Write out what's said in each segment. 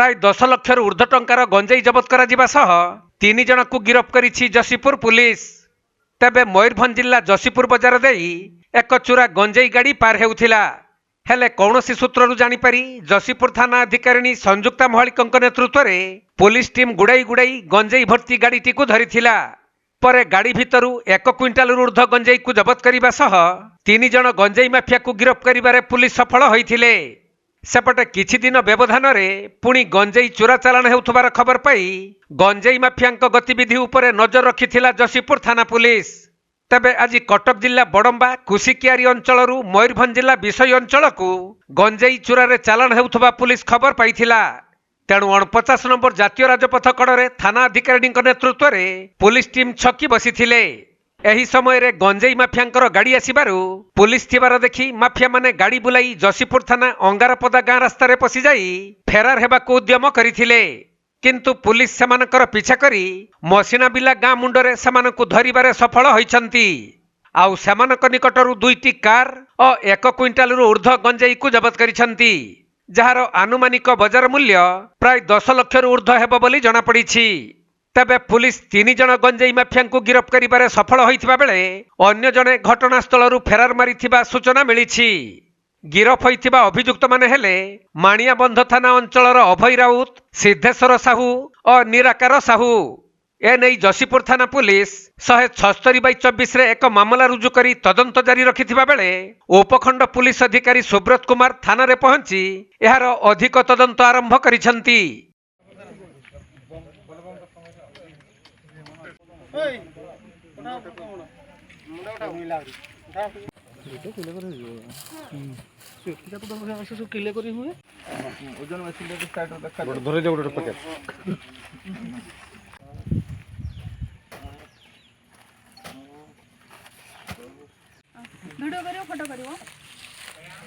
प्राय 10 लाख ऊर्ध्व टंकार गंजेई जबत कर 3 जन को गिरफ्त करिछि जसीपुर पुलिस। तेबे मयूरभंज जिला जसीपुर बजार देई एक चूरा गंजेई गाड़ी पार हेउथिला। हेले कौनसी सूत्रु जानीपारी जसीपुर थाना अधिकारिणी संयुक्ता महालिक नेतृत्व में पुलिस टीम गुड़ाई गुड़ाई गंजेई भर्ती गाड़ीटी को धरिथिला। परे गाड़ी भितरु 1 क्विंटाल ऊर्ध्व गंजेई को जबत करने 3 जन गंजेई माफिया को गिरफ्त करिबारे पुलिस सफल होइथिले। सेपटे किछि दिन व्यवधान में पुणी गंजेई चोरा चालाण हेउथबार खबर पाई गंजेई माफिया गतिविधि उपरे नजर रखिथिला जसीपुर थाना पुलिस। तेबे आज कटक जिला बड़म्बा कुसिकियारी अंचल मयूरभंज जिला विषय अंचल को गंजेई चोरारे चालाण हेउथबा पुलिस खबर पाइथिला। तेणु 49 नंबर जातीय राजपथ कड़े थाना अधिकारी नेतृत्व में पुलिस टीम छकी बसीथिले। एही समय रे गंजेई माफिया गाड़ी आसिबारु पुलिस थिबार देखि माफिया माने गाड़ी बुलाई जसीपुर थाना अंगारपदा गाँ रास्तार पशि जाई फेरार हेबाकु उद्यम करिथिले। किंतु पुलिस सेमानकर पीछा करी मसिना बिला गाँ मुंडरे सेमानकु धरिबारे सफल होइछंती। आउ सेमानक निकटरू 2टी कार और 1 क्विंटाल ऊर्ध्व गंजेई को जबत करिछंती, जार आनुमानिक बजार मूल्य प्राय 10 लाख ऊर्ध्व हेबो बोली जଣା पड़िछि। तेबे पुलिस 3 जन गंजेई माफिया को गिरफ्त करिबारे सफल होइथिबा बेले अन्य जने घटनास्थल फेरार मारिथिबा सूचना मिलिछि। गिरफ होइथिबा अभियुक्त माने हेले माणियाबंध थाना अंचलर अभय राउत, सिद्धेश्वर साहू और निराकार साहू। एने जसीपुर थाना पुलिस 176/24 रे एक मामला रुजु करी तदंत जारी रखिथिबा बेले उपखंड पुलिस अधिकारी सुब्रत कुमार थाना रे पहुंची एहार अधिक तदंत आरंभ करिसंती।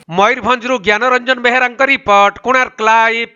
Mayurbhanj Gyanranjan Behera report, Konark live.